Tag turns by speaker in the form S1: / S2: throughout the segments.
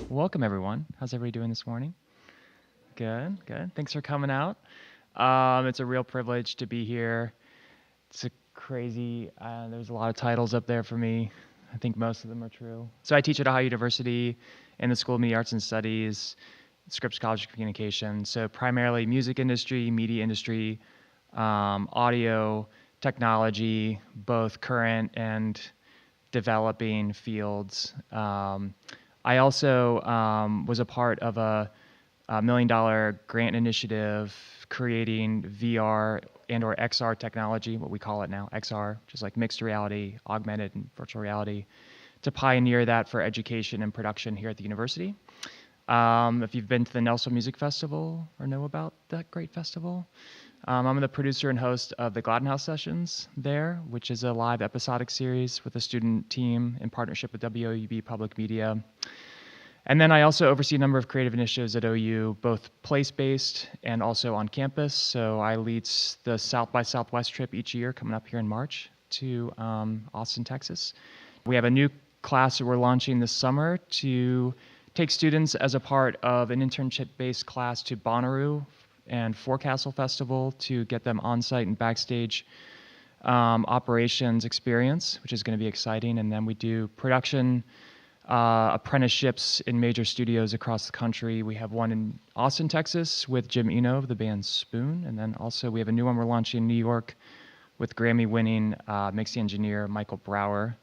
S1: Welcome, everyone. How's everybody doing this morning? Good, good. Thanks for coming out. It's a real privilege to be here. It's a crazy, there's a lot of titles up there for me. I think most of them are true. So I teach at Ohio University in the School of Media Arts and Studies, Scripps College of Communication. So primarily music industry, media industry, audio, technology, both current and developing fields. I also was a part of a $1 million grant initiative creating VR and/or XR technology, what we call it now, XR, just like mixed reality, augmented and virtual reality, to pioneer that for education and production here at the university. If you've been to the Nelson Music Festival or know about that great festival, I'm the producer and host of the Gladden House Sessions there, which is a live episodic series with a student team in partnership with WOUB Public Media. And then I also oversee a number of creative initiatives at OU, both place-based and also on campus. So I lead the South by Southwest trip each year, coming up here in March to Austin, Texas. We have a new class that we're launching this summer to take students as a part of an internship-based class to Bonnaroo and Forecastle Festival to get them on-site and backstage operations experience, which is going to be exciting. And then we do production apprenticeships in major studios across the country. We have one in Austin, Texas with Jim Eno of the band Spoon. And then also we have a new one we're launching in New York with Grammy-winning mixing engineer Michael Brower,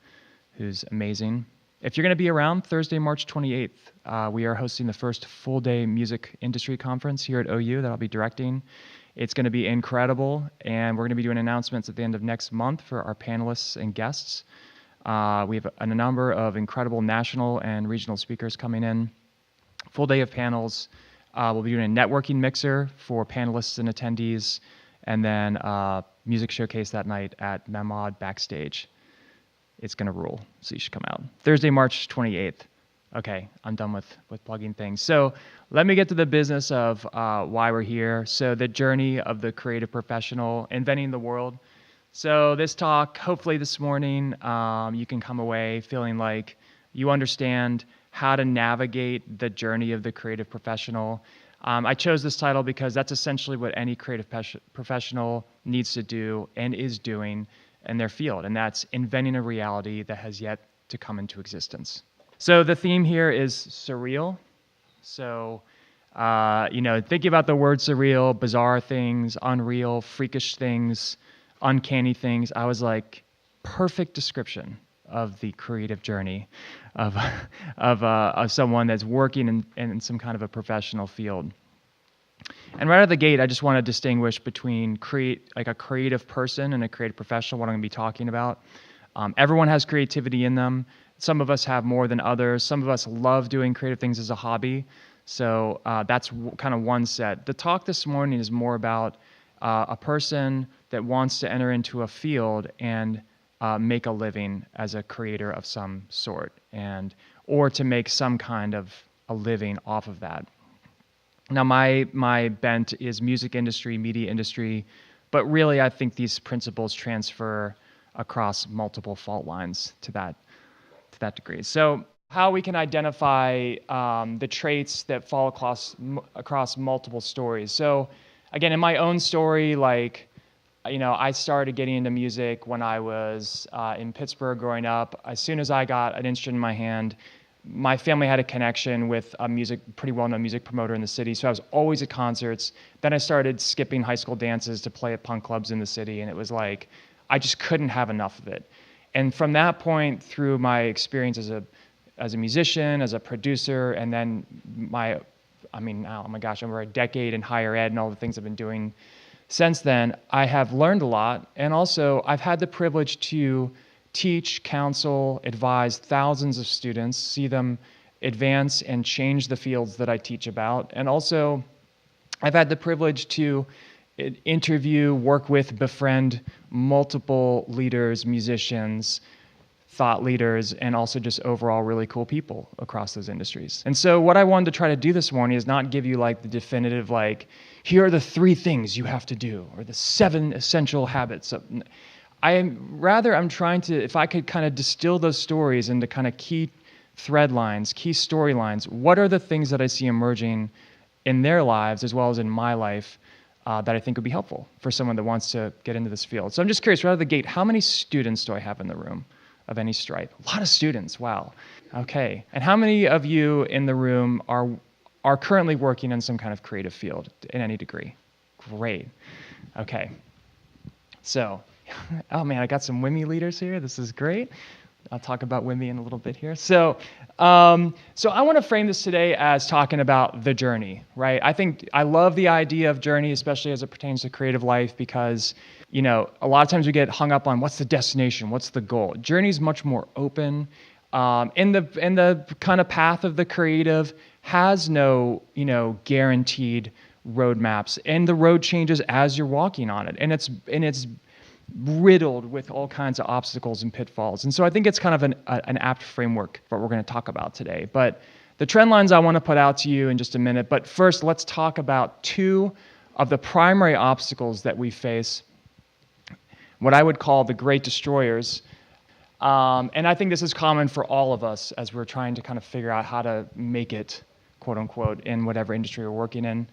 S1: who's amazing. If you're going to be around Thursday, March 28th, we are hosting the first full-day music industry conference here at OU that I'll be directing. It's going to be incredible, and we're going to be doing announcements at the end of next month for our panelists and guests. We have a number of incredible national and regional speakers coming in. Full day of panels. We'll be doing a networking mixer for panelists and attendees, and then music showcase that night at Memod Backstage. It's going to rule, so you should come out. Thursday, March 28th. Okay, I'm done with plugging things. So let me get to the business of why we're here. So the journey of the creative professional, inventing the world. So this talk, hopefully this morning, you can come away feeling like you understand how to navigate the journey of the creative professional. I chose this title because that's essentially what any creative professional needs to do and is doing in their field, and that's inventing a reality that has yet to come into existence. So the theme here is surreal. So, thinking about the word surreal, bizarre things, unreal, freakish things, uncanny things, I was like, perfect description of the creative journey of someone that's working in some kind of a professional field. And right out of the gate, I just want to distinguish between a creative person and a creative professional, what I'm going to be talking about. Everyone has creativity in them. Some of us have more than others. Some of us love doing creative things as a hobby. So that's kind of one set. The talk this morning is more about a person that wants to enter into a field and make a living as a creator of some sort, or to make some kind of a living off of that. Now, my bent is music industry, media industry, but really I think these principles transfer across multiple fault lines to that degree. So how we can identify the traits that fall across multiple stories. So again, in my own story, I started getting into music when I was in Pittsburgh growing up. As soon as I got an instrument in my hand, my family had a connection with a pretty well-known music promoter in the city, so I was always at concerts. Then I started skipping high school dances to play at punk clubs in the city, and it was like, I just couldn't have enough of it. And from that point through my experience as a musician, as a producer, and then oh my gosh, over a decade in higher ed and all the things I've been doing since then, I have learned a lot, and also I've had the privilege to teach, counsel, advise thousands of students, see them advance and change the fields that I teach about. And also, I've had the privilege to interview, work with, befriend multiple leaders, musicians, thought leaders, and also just overall really cool people across those industries. And so what I wanted to try to do this morning is not give you the definitive, here are the 3 things you have to do, or the 7 essential habits. I'm trying to, if I could kind of distill those stories into kind of key thread lines, key storylines. What are the things that I see emerging in their lives as well as in my life that I think would be helpful for someone that wants to get into this field? So I'm just curious, right out of the gate, how many students do I have in the room of any stripe? A lot of students, wow. Okay, and how many of you in the room are currently working in some kind of creative field in any degree? Great, okay. So, oh man, I got some WIMI leaders here, this is great. I'll talk about WIMI in a little bit here. So I want to frame this today as talking about the journey, right? I love the idea of journey, especially as it pertains to creative life, because, you know, a lot of times we get hung up on what's the destination, what's the goal. Journey is much more open. In the kind of path of the creative has no, you know, guaranteed roadmaps, and the road changes as you're walking on it, and it's riddled with all kinds of obstacles and pitfalls. And so I think it's kind of an apt framework for what we're going to talk about today. But the trend lines I want to put out to you in just a minute. But first, let's talk about two of the primary obstacles that we face, what I would call the great destroyers. And I think this is common for all of us as we're trying to kind of figure out how to make it, quote unquote, in whatever industry we're working in.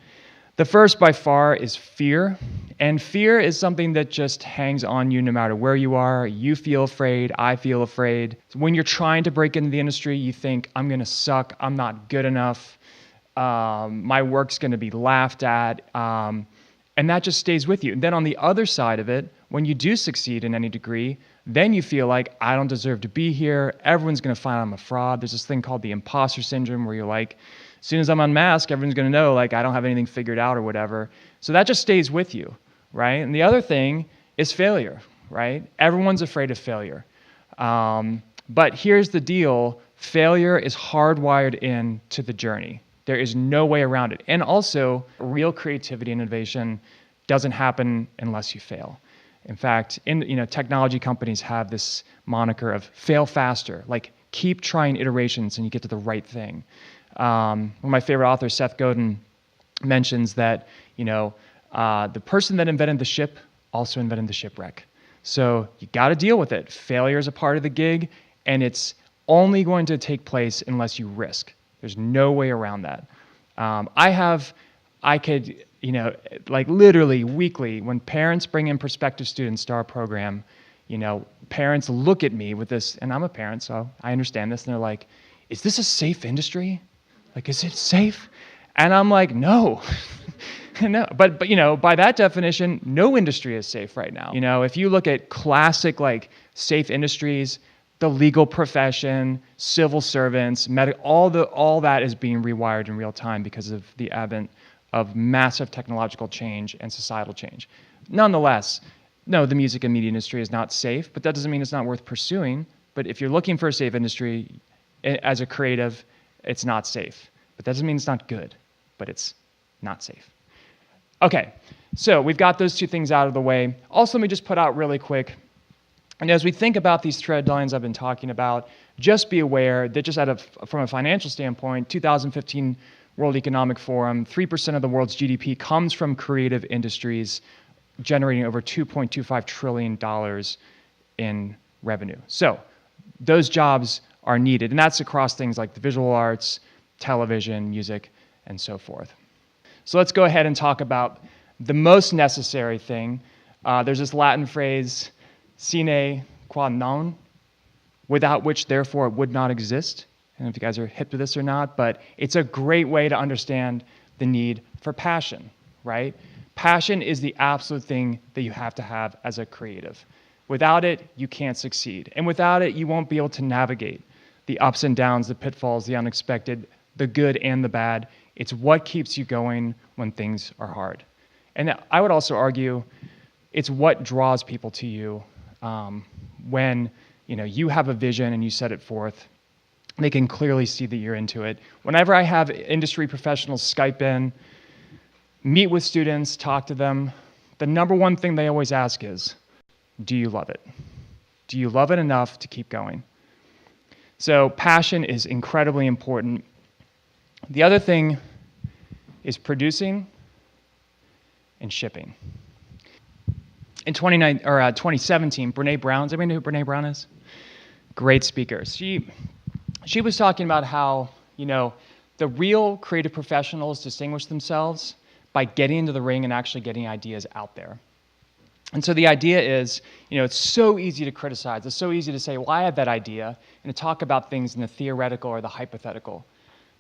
S1: The first by far is fear, and fear is something that just hangs on you no matter where you are. You feel afraid, I feel afraid. When you're trying to break into the industry, you think, I'm gonna suck, I'm not good enough, my work's gonna be laughed at, and that just stays with you. And then on the other side of it, when you do succeed in any degree, then you feel like, I don't deserve to be here, everyone's gonna find I'm a fraud. There's this thing called the Imposter Syndrome where you're like, as soon as I'm unmasked, everyone's going to know, like, I don't have anything figured out or whatever. So that just stays with you, right? And the other thing is failure, right? Everyone's afraid of failure. But here's the deal. Failure is hardwired into the journey. There is no way around it. And also, real creativity and innovation doesn't happen unless you fail. In fact, technology companies have this moniker of fail faster, like keep trying iterations and you get to the right thing. One of my favorite authors, Seth Godin, mentions that, the person that invented the ship also invented the shipwreck. So you got to deal with it. Failure is a part of the gig, and it's only going to take place unless you risk. There's no way around that. I could, like literally weekly, when parents bring in prospective students to our program, parents look at me with this, and I'm a parent, so I understand this, and they're like, is this a safe industry? Like, is it safe? And I'm like, no. No. But by that definition, no industry is safe right now. If you look at classic, like, safe industries, the legal profession, civil servants, all that is being rewired in real time because of the advent of massive technological change and societal change. Nonetheless, no, the music and media industry is not safe, but that doesn't mean it's not worth pursuing. But if you're looking for a safe industry, as a creative, it's not safe. But that doesn't mean it's not good, but it's not safe. Okay, so we've got those two things out of the way. Also, let me just put out really quick, and as we think about these thread lines I've been talking about, just be aware that from a financial standpoint, 2015 World Economic Forum, 3% of the world's GDP comes from creative industries, generating over $2.25 trillion in revenue. So those jobs are needed, and that's across things like the visual arts, television, music, and so forth. So let's go ahead and talk about the most necessary thing. There's this Latin phrase, sine qua non, without which, therefore, it would not exist. I don't know if you guys are hip to this or not, but it's a great way to understand the need for passion, right? Passion is the absolute thing that you have to have as a creative. Without it, you can't succeed. And without it, you won't be able to navigate the ups and downs, the pitfalls, the unexpected, the good and the bad. It's what keeps you going when things are hard. And I would also argue it's what draws people to you when you have a vision and you set it forth. They can clearly see that you're into it. Whenever I have industry professionals Skype in, meet with students, talk to them, the number one thing they always ask is, do you love it? Do you love it enough to keep going? So passion is incredibly important. The other thing is producing and shipping. In 2017, Brene Brown, does anybody know who Brene Brown is? Great speaker. She she was talking about how, the real creative professionals distinguish themselves by getting into the ring and actually getting ideas out there. And so the idea is, it's so easy to criticize. It's so easy to say, well, I had that idea, and to talk about things in the theoretical or the hypothetical.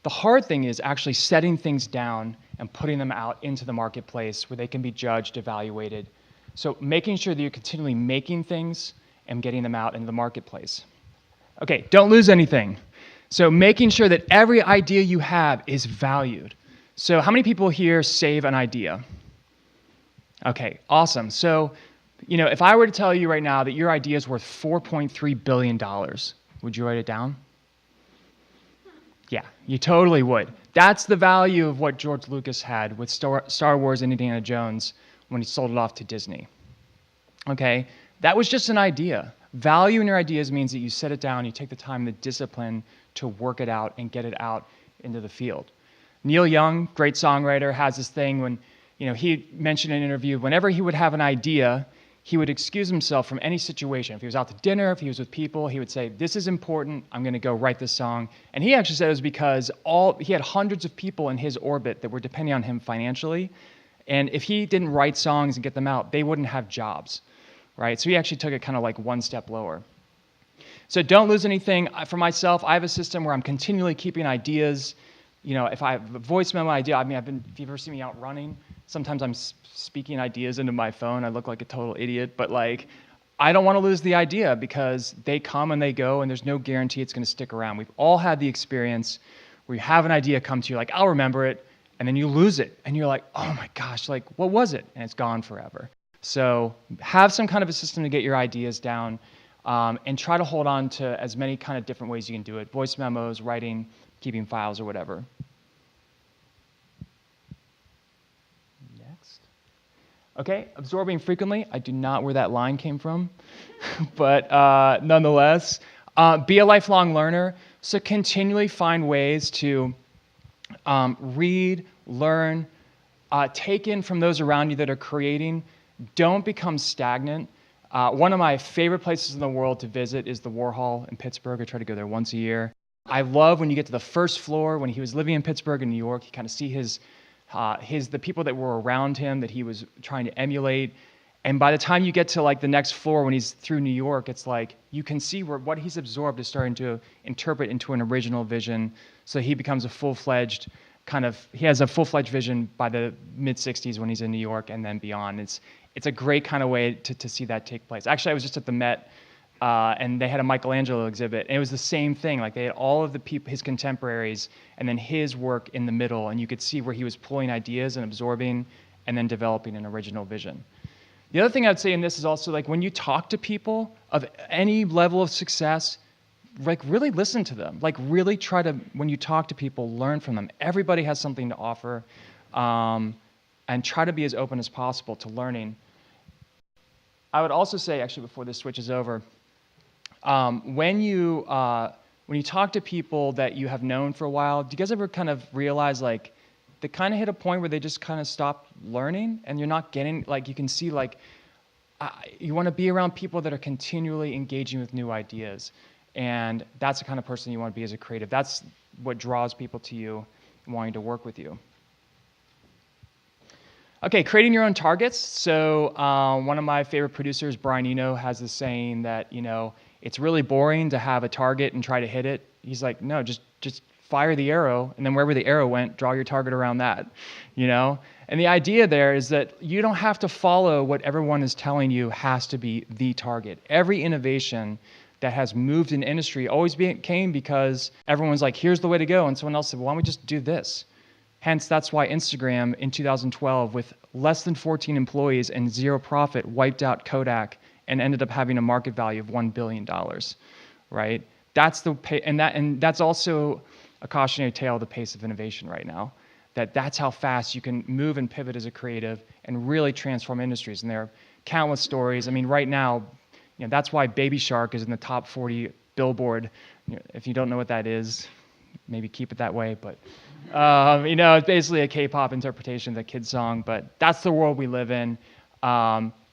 S1: The hard thing is actually setting things down and putting them out into the marketplace where they can be judged, evaluated. So making sure that you're continually making things and getting them out into the marketplace. Okay, don't lose anything. So making sure that every idea you have is valued. So how many people here save an idea? Okay, awesome. So, if I were to tell you right now that your idea is worth $4.3 billion, would you write it down? Yeah, you totally would. That's the value of what George Lucas had with Star Wars and Indiana Jones when he sold it off to Disney. Okay, that was just an idea. Value in your ideas means that you set it down, you take the time, the discipline to work it out and get it out into the field. Neil Young, great songwriter, has this thing when, he mentioned in an interview, whenever he would have an idea, he would excuse himself from any situation. If he was out to dinner, if he was with people, he would say, this is important, I'm going to go write this song. And he actually said it was because he had hundreds of people in his orbit that were depending on him financially. And if he didn't write songs and get them out, they wouldn't have jobs, right? So he actually took it kind of like one step lower. So don't lose anything. For myself, I have a system where I'm continually keeping ideas. If I have a voice memo idea, if you've ever seen me out running, sometimes I'm speaking ideas into my phone. I look like a total idiot, but I don't want to lose the idea because they come and they go and there's no guarantee it's going to stick around. We've all had the experience where you have an idea come to you, like, I'll remember it, and then you lose it. And you're like, oh my gosh, what was it? And it's gone forever. So have some kind of a system to get your ideas down and try to hold on to as many kind of different ways you can do it. Voice memos, writing, keeping files, or whatever. Next. Okay, absorbing frequently. I do not know where that line came from, but nonetheless, be a lifelong learner. So continually find ways to read, learn, take in from those around you that are creating. Don't become stagnant. One of my favorite places in the world to visit is the Warhol in Pittsburgh. I try to go there once a year. I love when you get to the first floor. When he was living in Pittsburgh and New York, you kind of see the people that were around him that he was trying to emulate. And by the time you get to the next floor when he's through New York, it's like you can see where what he's absorbed is starting to interpret into an original vision. So he becomes a full-fledged he has a full-fledged vision by the mid-'60s when he's in New York and then beyond. It's a great kind of way to see that take place. Actually, I was just at the Met, and they had a Michelangelo exhibit, and it was the same thing. They had all of the people, his contemporaries, and then his work in the middle, and you could see where he was pulling ideas and absorbing and then developing an original vision. The other thing I'd say in this is also when you talk to people of any level of success, really listen to them. Really try to, when you talk to people, learn from them. Everybody has something to offer, and try to be as open as possible to learning. I would also say, actually, before this switches over, when you talk to people that you have known for a while, do you guys ever kind of realize they kind of hit a point where they just kind of stop learning, and you're not getting you can see you want to be around people that are continually engaging with new ideas. And that's the kind of person you want to be as a creative. That's what draws people to you wanting to work with you. Okay, creating your own targets. So one of my favorite producers, Brian Eno, has this saying that, it's really boring to have a target and try to hit it. He's like, no, just fire the arrow, and then wherever the arrow went, draw your target around that, And the idea there is that you don't have to follow what everyone is telling you has to be the target. Every innovation that has moved in industry always came because everyone's like, here's the way to go. And someone else said, well, why don't we just do this? Hence, that's why Instagram in 2012, with less than 14 employees and zero profit, wiped out Kodak and ended up having a market value of $1 billion, right? That's and that's also a cautionary tale of the pace of innovation right now. That's how fast you can move and pivot as a creative and really transform industries. And there are countless stories. I mean, right now, that's why Baby Shark is in the top 40 Billboard. If you don't know what that is, maybe keep it that way. But it's basically a K-pop interpretation of the kid's song. But that's the world we live in.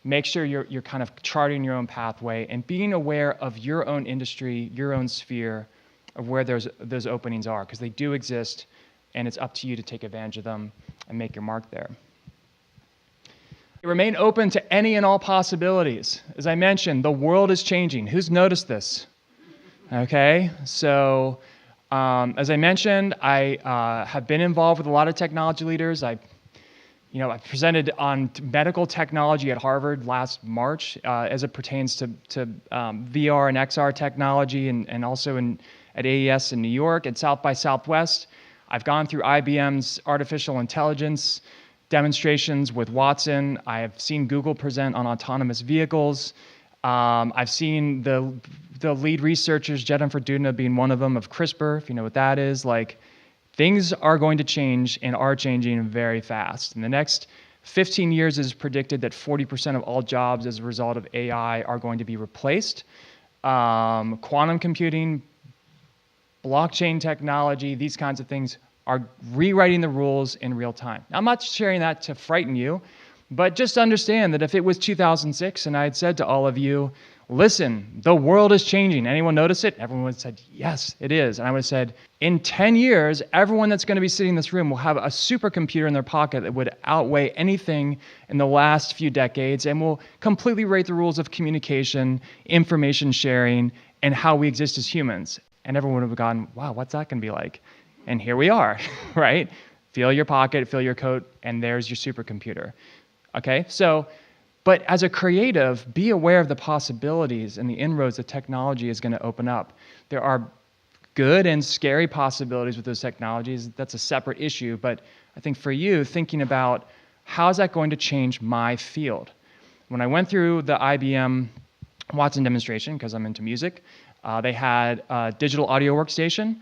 S1: Make sure you're kind of charting your own pathway and being aware of your own industry, your own sphere, of where those openings are, because they do exist, and it's up to you to take advantage of them and make your mark there. Remain open to any and all possibilities. As I mentioned, the world is changing. Who's noticed this? Okay, so as I mentioned, I have been involved with a lot of technology leaders. I presented on medical technology at Harvard last March as it pertains to VR and XR technology, and also at AES in New York and South by Southwest. I've gone through IBM's artificial intelligence demonstrations with Watson. I have seen Google present on autonomous vehicles. I've seen the lead researchers, Jennifer Doudna being one of them, of CRISPR, if you know what that is. Like, things are going to change and are changing very fast. In the next 15 years, it is predicted that 40% of all jobs as a result of AI are going to be replaced. Quantum computing, blockchain technology, these kinds of things are rewriting the rules in real time. Now, I'm not sharing that to frighten you, but just understand that if it was 2006 and I had said to all of you, listen, the world is changing. Anyone notice it? Everyone would have said, yes, it is. And I would have said, in 10 years, everyone that's going to be sitting in this room will have a supercomputer in their pocket that would outweigh anything in the last few decades and will completely rewrite the rules of communication, information sharing, and how we exist as humans. And everyone would have gone, wow, what's that going to be like? And here we are, right? Feel your pocket, feel your coat, and there's your supercomputer. Okay, so, but as a creative, be aware of the possibilities and the inroads that technology is going to open up. There are good and scary possibilities with those technologies. That's a separate issue, but I think for you, thinking about how is that going to change my field? When I went through the IBM Watson demonstration, because I'm into music, they had a digital audio workstation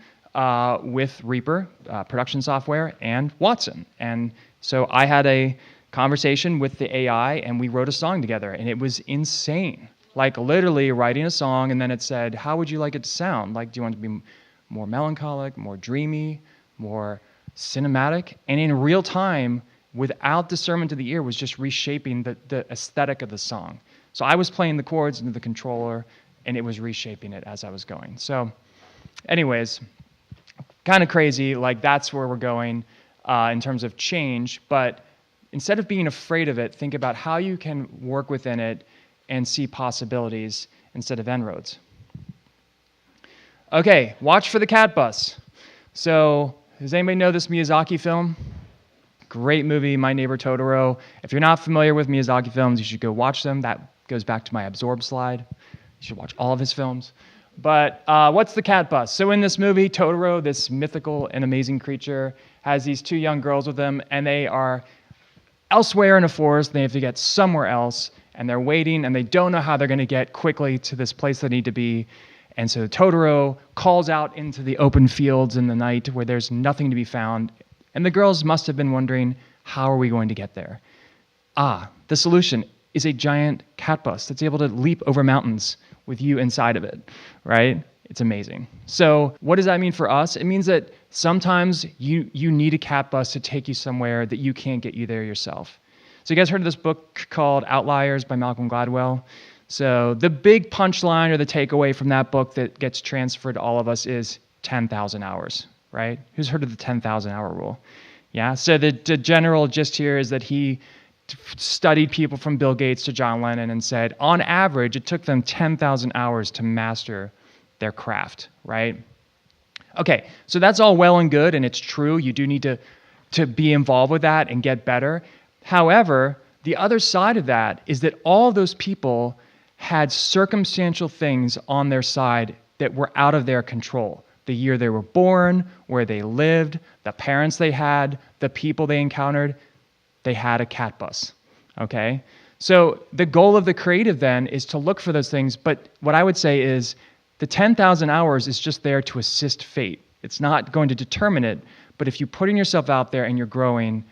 S1: with Reaper production software and Watson. And so I had a conversation with the AI, and we wrote a song together, and it was insane. Like, literally writing a song, and then it said, how would you like it to sound? Like, do you want it to be more melancholic, more dreamy, more cinematic? And in real time, without discernment to the ear, was just reshaping the aesthetic of the song. So I was playing the chords into the controller, and it was reshaping it as I was going. So anyways, kind of crazy. Like, that's where we're going in terms of change. But instead of being afraid of it, think about how you can work within it and see possibilities instead of inroads. Okay, watch for the cat bus. So, does anybody know this Miyazaki film? Great movie, My Neighbor Totoro. If you're not familiar with Miyazaki films, you should go watch them. That goes back to my absorb slide. You should watch all of his films. But what's the cat bus? So in this movie, Totoro, this mythical and amazing creature, has these two young girls with him, and they are elsewhere in a forest. They have to get somewhere else, and they're waiting, and they don't know how they're going to get quickly to this place they need to be. And so Totoro calls out into the open fields in the night where there's nothing to be found. And the girls must have been wondering, how are we going to get there? The solution is a giant cat bus that's able to leap over mountains with you inside of it, right? It's amazing. So what does that mean for us? It means that sometimes you need a cat bus to take you somewhere that you can't get you there yourself. So you guys heard of this book called Outliers by Malcolm Gladwell? So the big punchline or the takeaway from that book that gets transferred to all of us is 10,000 hours, right? Who's heard of the 10,000 hour rule? Yeah, so the general gist here is that he studied people from Bill Gates to John Lennon and said, on average, it took them 10,000 hours to master their craft, right? Okay, so that's all well and good, and it's true. You do need to be involved with that and get better. However, the other side of that is that all those people had circumstantial things on their side that were out of their control. The year they were born, where they lived, the parents they had, the people they encountered. They had a cat bus, okay? So the goal of the creative then is to look for those things, but what I would say is the 10,000 hours is just there to assist fate. It's not going to determine it, but if you're putting yourself out there and you're growing,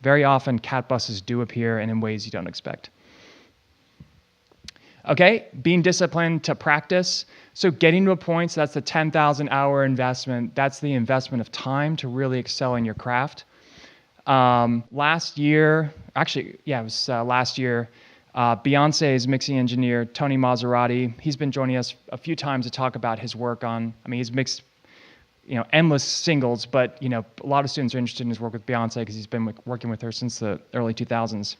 S1: very often cat buses do appear and in ways you don't expect. Okay, being disciplined to practice. So getting to a point, so that's the 10,000 hour investment. That's the investment of time to really excel in your craft. Last year, actually, yeah, it was last year, Beyonce's mixing engineer, Tony Maserati, he's been joining us a few times to talk about his work on, I mean, he's mixed, endless singles, but, a lot of students are interested in his work with Beyonce because he's been working with her since the early 2000s.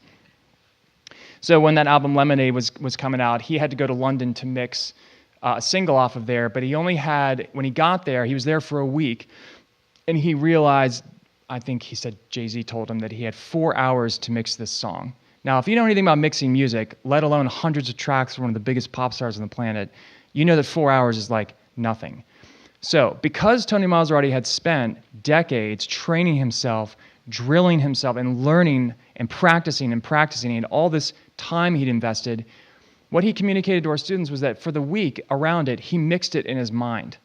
S1: So when that album Lemonade was coming out, he had to go to London to mix a single off of there, but he only had, when he got there, he was there for a week, and he realized, I think he said Jay-Z told him that he had 4 hours to mix this song. Now, if you know anything about mixing music, let alone hundreds of tracks from one of the biggest pop stars on the planet, you know that 4 hours is like nothing. So because Tony Maserati had spent decades training himself, drilling himself, and learning and practicing, and all this time he'd invested, what he communicated to our students was that for the week around it, he mixed it in his mind.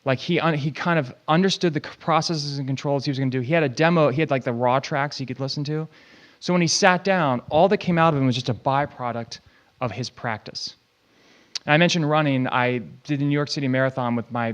S1: Like he kind of understood the processes and controls he was going to do. He had a demo. He had like the raw tracks he could listen to. So when he sat down, all that came out of him was just a byproduct of his practice. And I mentioned running. I did the New York City Marathon with my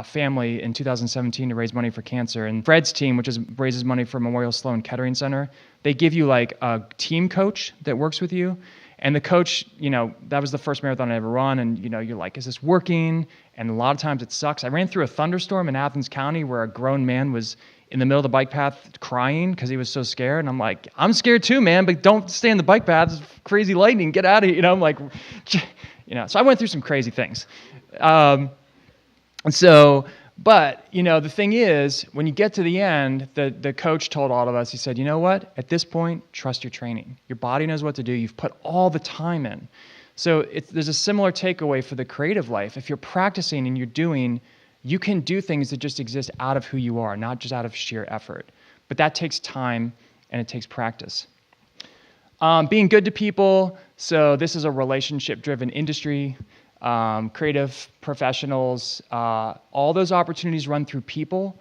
S1: family in 2017 to raise money for cancer. And Fred's team, which raises money for Memorial Sloan Kettering Center, they give you like a team coach that works with you. And the coach, that was the first marathon I ever run. And, you're like, is this working? And a lot of times it sucks. I ran through a thunderstorm in Athens County where a grown man was in the middle of the bike path crying because he was so scared. And I'm like, I'm scared too, man, but don't stay in the bike path. It's crazy lightning. Get out of here. I'm like, so I went through some crazy things. But, the thing is, when you get to the end, the coach told all of us, he said, you know what? At this point, trust your training. Your body knows what to do. You've put all the time in. So there's a similar takeaway for the creative life. If you're practicing and you're doing, you can do things that just exist out of who you are, not just out of sheer effort. But that takes time and it takes practice. Being good to people. So this is a relationship-driven industry. Creative professionals, all those opportunities run through people.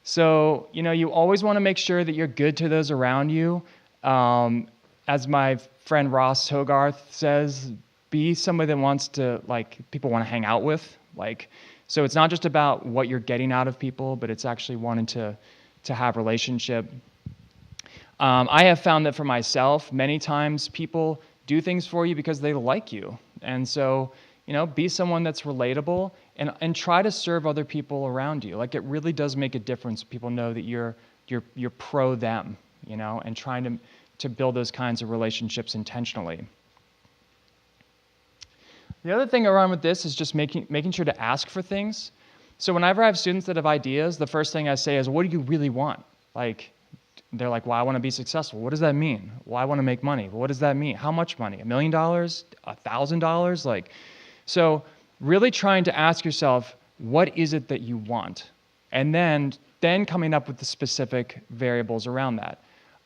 S1: So, you always want to make sure that you're good to those around you. As my friend Ross Hogarth says, be somebody that wants to, people want to hang out with. So it's not just about what you're getting out of people, but it's actually wanting to have relationship. I have found that for myself, many times people do things for you because they like you. And so, be someone that's relatable and try to serve other people around you. It really does make a difference. People know that you're pro them, and trying to build those kinds of relationships intentionally. The other thing around with this is just making sure to ask for things. So whenever I have students that have ideas, the first thing I say is, what do you really want? They're like, well, I want to be successful. What does that mean? Well, I want to make money. Well, what does that mean? How much money? $1 million? $1,000? So really trying to ask yourself, what is it that you want? And then coming up with the specific variables around that.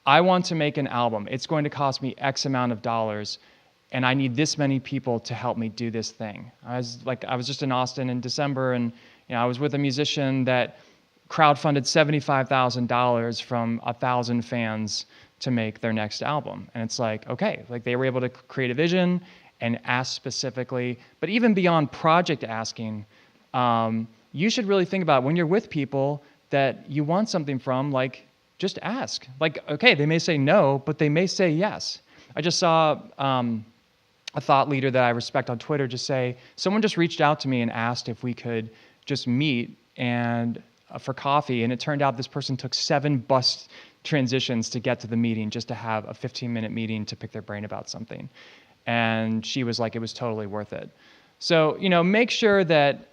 S1: I want to make an album. It's going to cost me X amount of dollars, and I need this many people to help me do this thing. I was just in Austin in December, and I was with a musician that crowdfunded $75,000 from 1,000 fans to make their next album. And it's okay, they were able to create a vision and ask specifically. But even beyond project asking, you should really think about when you're with people that you want something from, just ask. Okay, they may say no, but they may say yes. I just saw a thought leader that I respect on Twitter just say, someone just reached out to me and asked if we could just meet and for coffee, and it turned out this person took 7 bus transitions to get to the meeting just to have a 15-minute meeting to pick their brain about something. And she was like, it was totally worth it. So, make sure that,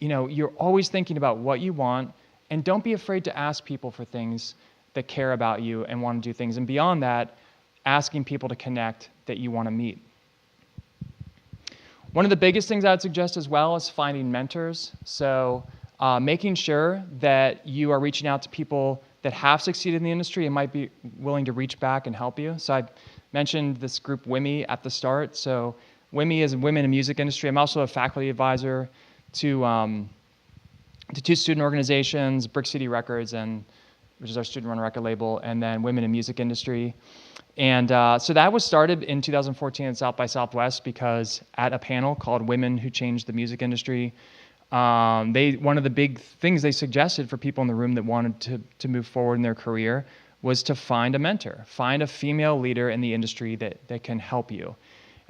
S1: you're always thinking about what you want, and don't be afraid to ask people for things that care about you and want to do things. And beyond that, asking people to connect that you want to meet. One of the biggest things I would suggest as well is finding mentors. So making sure that you are reaching out to people that have succeeded in the industry and might be willing to reach back and help you. So I mentioned this group WIMI at the start. So WIMI is Women in Music Industry. I'm also a faculty advisor to 2 student organizations, Brick City Records, which is our student-run record label, and then Women in Music Industry. And so that was started in 2014 at South by Southwest because at a panel called Women Who Changed the Music Industry, one of the big things they suggested for people in the room that wanted to move forward in their career was to find a mentor, find a female leader in the industry that can help you.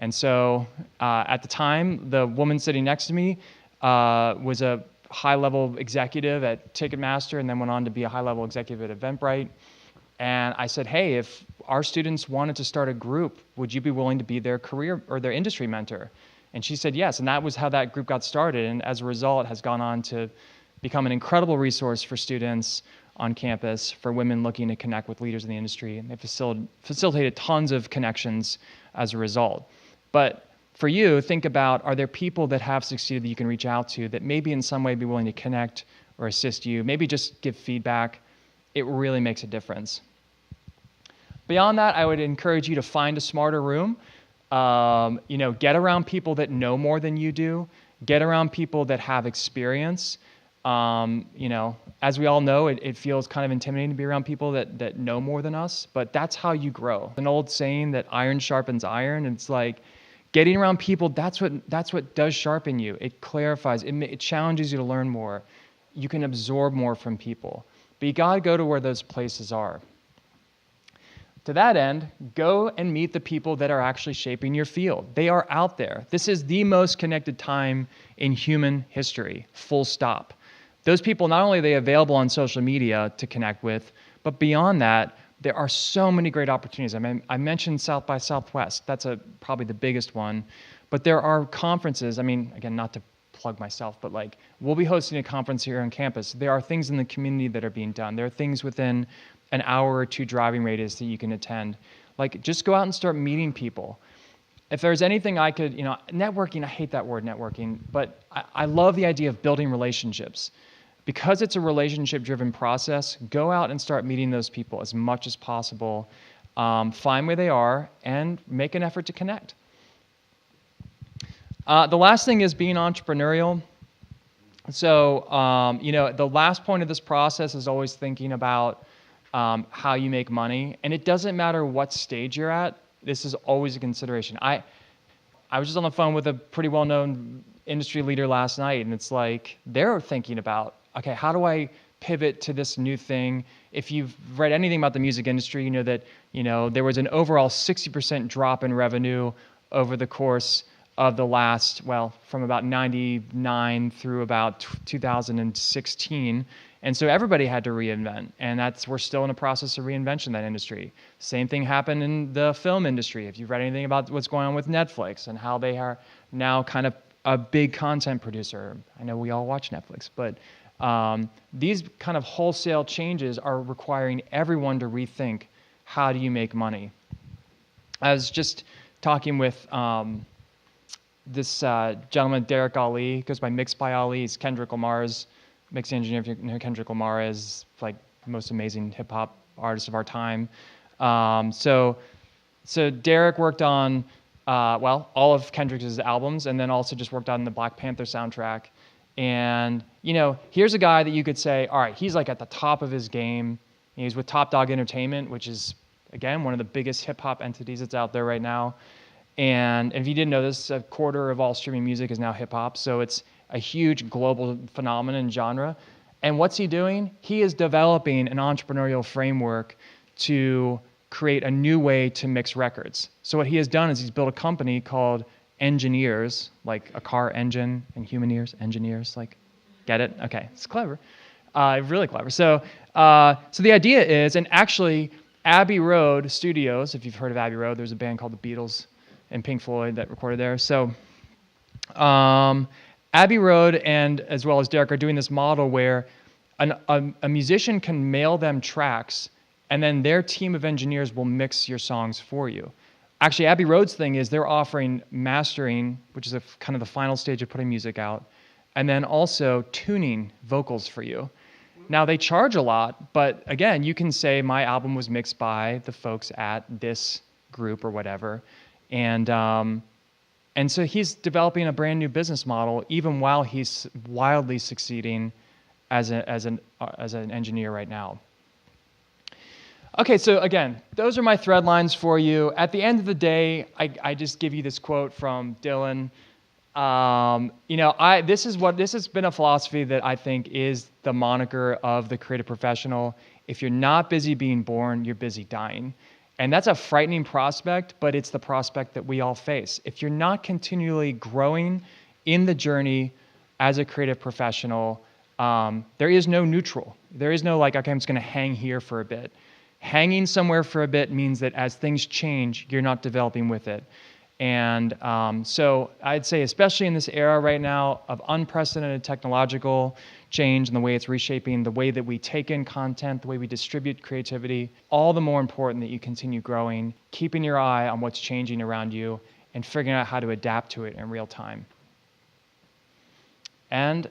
S1: And so at the time, the woman sitting next to me was a high-level executive at Ticketmaster and then went on to be a high-level executive at Eventbrite. And I said, hey, if our students wanted to start a group, would you be willing to be their career or their industry mentor? And she said yes, and that was how that group got started. And as a result, has gone on to become an incredible resource for students on campus, for women looking to connect with leaders in the industry. And they facilitated tons of connections as a result. But for you, think about, are there people that have succeeded that you can reach out to that maybe in some way be willing to connect or assist you, maybe just give feedback? It really makes a difference. Beyond that, I would encourage you to find a smarter room. Get around people that know more than you do. Get around people that have experience. As we all know, it feels kind of intimidating to be around people that know more than us, but that's how you grow. An old saying that iron sharpens iron. It's like getting around people, that's what does sharpen you. It clarifies, it challenges you to learn more. You can absorb more from people. But you gotta go to where those places are. To that end, go and meet the people that are actually shaping your field. They are out there. This is the most connected time in human history, full stop. Those people, not only are they available on social media to connect with, but beyond that, there are so many great opportunities. I mentioned South by Southwest. That's probably the biggest one. But there are conferences. Again, not to plug myself, but we'll be hosting a conference here on campus. There are things in the community that are being done. There are things within an hour or two driving radius that you can attend. Just go out and start meeting people. If there's anything I could, networking, I hate that word networking, but I love the idea of building relationships. Because it's a relationship-driven process, go out and start meeting those people as much as possible. Find where they are and make an effort to connect. The last thing is being entrepreneurial. So, the last point of this process is always thinking about how you make money. And it doesn't matter what stage you're at. This is always a consideration. I was just on the phone with a pretty well-known industry leader last night, and it's like they're thinking about, okay, how do I pivot to this new thing? If you've read anything about the music industry, you know that there was an overall 60% drop in revenue over the course of the last, from about 99 through about 2016. And so everybody had to reinvent, and we're still in a process of reinvention in that industry. Same thing happened in the film industry. If you've read anything about what's going on with Netflix and how they are now kind of a big content producer. I know we all watch Netflix, but these kind of wholesale changes are requiring everyone to rethink, how do you make money? I was just talking with this gentleman, Derek Ali, goes by Mixed by Ali. He's Kendrick Lamar's mix engineer. If you know, Kendrick Lamar is the most amazing hip hop artist of our time. So Derek worked on all of Kendrick's albums, and then also just worked on the Black Panther soundtrack. And here's a guy that you could say, all right, he's at the top of his game. He's with Top Dog Entertainment, which is, again, one of the biggest hip hop entities that's out there right now. And if you didn't know this, a quarter of all streaming music is now hip hop. So it's a huge global phenomenon and genre. And what's he doing? He is developing an entrepreneurial framework to create a new way to mix records. So what he has done is he's built a company called Engineers, like a car engine and human ears, engineers, get it? Okay, it's clever, really clever. So the idea is, and actually Abbey Road Studios, if you've heard of Abbey Road, there's a band called the Beatles and Pink Floyd that recorded there. So Abbey Road and as well as Derek are doing this model where a musician can mail them tracks, and then their team of engineers will mix your songs for you. Actually, Abbey Road's thing is they're offering mastering, which is kind of the final stage of putting music out, and then also tuning vocals for you. Now, they charge a lot, but again, you can say my album was mixed by the folks at this group or whatever. And so he's developing a brand new business model, even while he's wildly succeeding as an engineer right now. Okay, so again, those are my thread lines for you. At the end of the day, I just give you this quote from Dylan. This has been a philosophy that I think is the moniker of the creative professional. If you're not busy being born, you're busy dying. And that's a frightening prospect, but it's the prospect that we all face. If you're not continually growing in the journey as a creative professional, there is no neutral. There is no like, okay, I'm just going to hang here for a bit. Hanging somewhere for a bit means that as things change, you're not developing with it. And so I'd say, especially in this era right now of unprecedented technological change and the way it's reshaping the way that we take in content, the way we distribute creativity, all the more important that you continue growing, keeping your eye on what's changing around you, and figuring out how to adapt to it in real time. And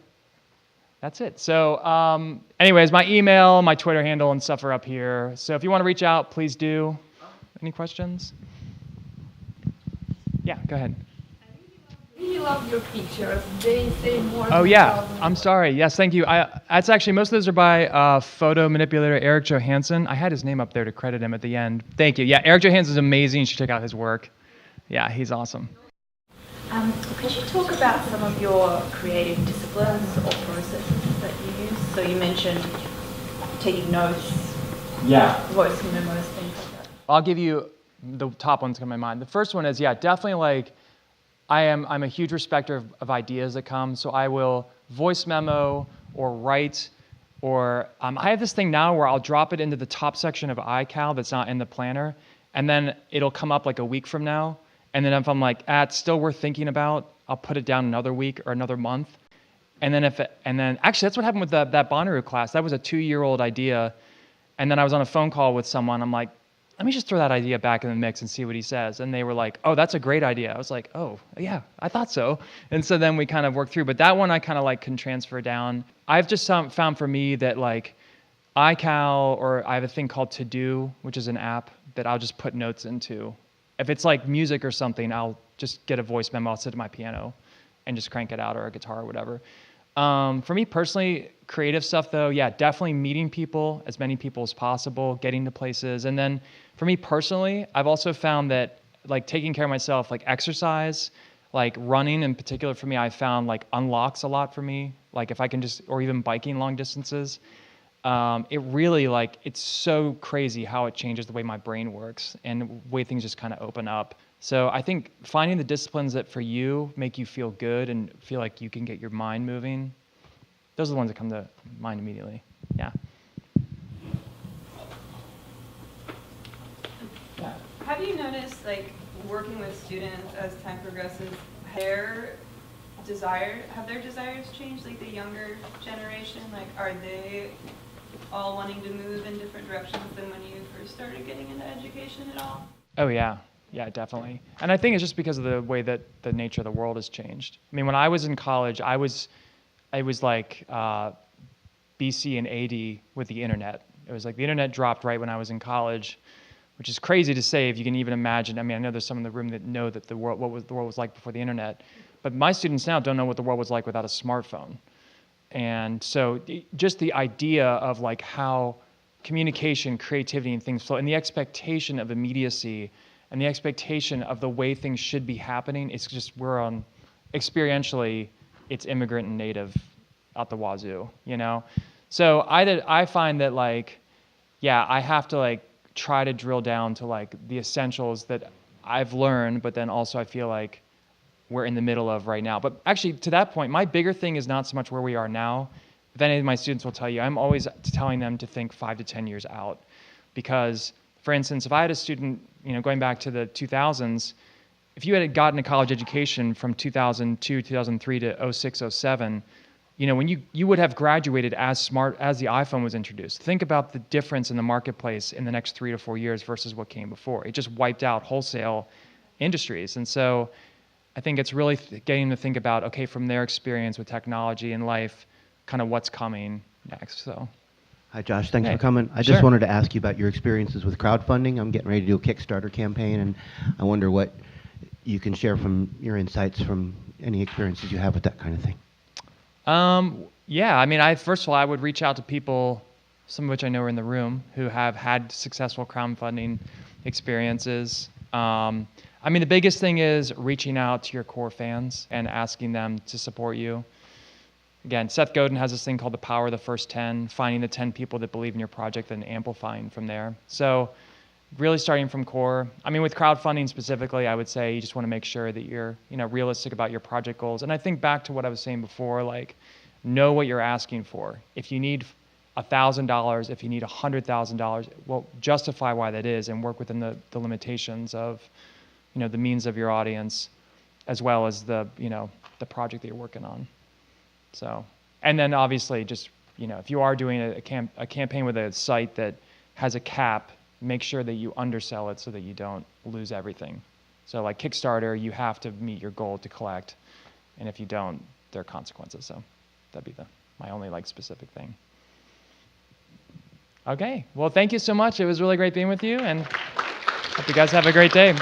S1: that's it. So anyways, my email, my Twitter handle, and stuff are up here. So if you want to reach out, please do. Any questions? Yeah, go ahead.
S2: I really love your pictures. They say more.
S1: Oh yeah, I'm sorry. Yes, thank you. That's actually, most of those are by photo manipulator Eric Johansson. I had his name up there to credit him at the end. Thank you. Yeah, Eric Johansson is amazing. You should check out his work. Yeah, he's awesome.
S2: Could you talk about some of your creative disciplines or processes that you use? So you mentioned taking notes, voice memos, things like that.
S1: I'll give you the top ones come to my mind. The first one is, definitely like, I'm a huge respecter of ideas that come. So I will voice memo or write, or I have this thing now where I'll drop it into the top section of iCal that's not in the planner, and then it'll come up like a week from now. And then if I'm like, it's still worth thinking about, I'll put it down another week or another month. And then actually that's what happened with that Bonnaroo class. That was a 2-year-old idea. And then I was on a phone call with someone. I'm like, let me just throw that idea back in the mix and see what he says. And they were like, oh, that's a great idea. I was like, oh, yeah, I thought so. And so then we kind of worked through. But that one I kind of like can transfer down. I've just found for me that like iCal, or I have a thing called To Do, which is an app that I'll just put notes into. If it's like music or something, I'll just get a voice memo. I'll sit at my piano and just crank it out, or a guitar or whatever. For me personally, creative stuff though, definitely meeting people, as many people as possible, getting to places. And then for me personally, I've also found that like taking care of myself, like exercise, like running in particular for me, I found like unlocks a lot for me. Like if I can just, or even biking long distances, it really like, it's so crazy how it changes the way my brain works and the way things just kind of open up. So I think finding the disciplines that for you make you feel good and feel like you can get your mind moving, those are the ones that come to mind immediately. Yeah.
S3: Have you noticed, like, working with students as time progresses, have their desires changed, like the younger generation? Like, are they all wanting to move in different directions than when you first started getting into education at all?
S1: Oh, yeah. Yeah, definitely. And I think it's just because of the way that the nature of the world has changed. I mean, when I was in college, I was like BC and AD with the internet. It was like the internet dropped right when I was in college, which is crazy to say if you can even imagine. I mean, I know there's some in the room that know that the world was like before the internet, but my students now don't know what the world was like without a smartphone. And so just the idea of like how communication, creativity, and things flow, and the expectation of immediacy, and the expectation of the way things should be happening, it's just experientially, it's immigrant and native out the wazoo, you know? So I find that like, I have to like try to drill down to like the essentials that I've learned, but then also I feel like we're in the middle of right now. But actually to that point, my bigger thing is not so much where we are now. If any of my students will tell you, I'm always telling them to think 5 to 10 years out. Because for instance, if I had a student, going back to the 2000s, if you had gotten a college education from 2002, 2003 to 06, 07, when you would have graduated as smart as the iPhone was introduced. Think about the difference in the marketplace in the next 3 to 4 years versus what came before. It just wiped out wholesale industries. And so I think it's really getting to think about, okay, from their experience with technology and life, kind of what's coming next. So.
S4: Hi, Josh. Thanks for coming. I just wanted to ask you about your experiences with crowdfunding. I'm getting ready to do a Kickstarter campaign, and I wonder what you can share from your insights from any experiences you have with that kind of thing.
S1: I mean, first of all, I would reach out to people, some of which I know are in the room, who have had successful crowdfunding experiences. I I mean, the biggest thing is reaching out to your core fans and asking them to support you. Again, Seth Godin has this thing called the power of the first 10, finding the 10 people that believe in your project and amplifying from there. So really starting from core. I mean, with crowdfunding specifically, I would say you just want to make sure that you're, realistic about your project goals. And I think back to what I was saying before, like, know what you're asking for. If you need $1,000, if you need $100,000, well, justify why that is and work within the limitations of, the means of your audience, as well as the project that you're working on. So, and then obviously just, if you are doing a campaign with a site that has a cap, make sure that you undersell it so that you don't lose everything. So like Kickstarter, you have to meet your goal to collect. And if you don't, there are consequences. So that'd be my only specific thing. Okay, well, thank you so much. It was really great being with you, and hope you guys have a great day.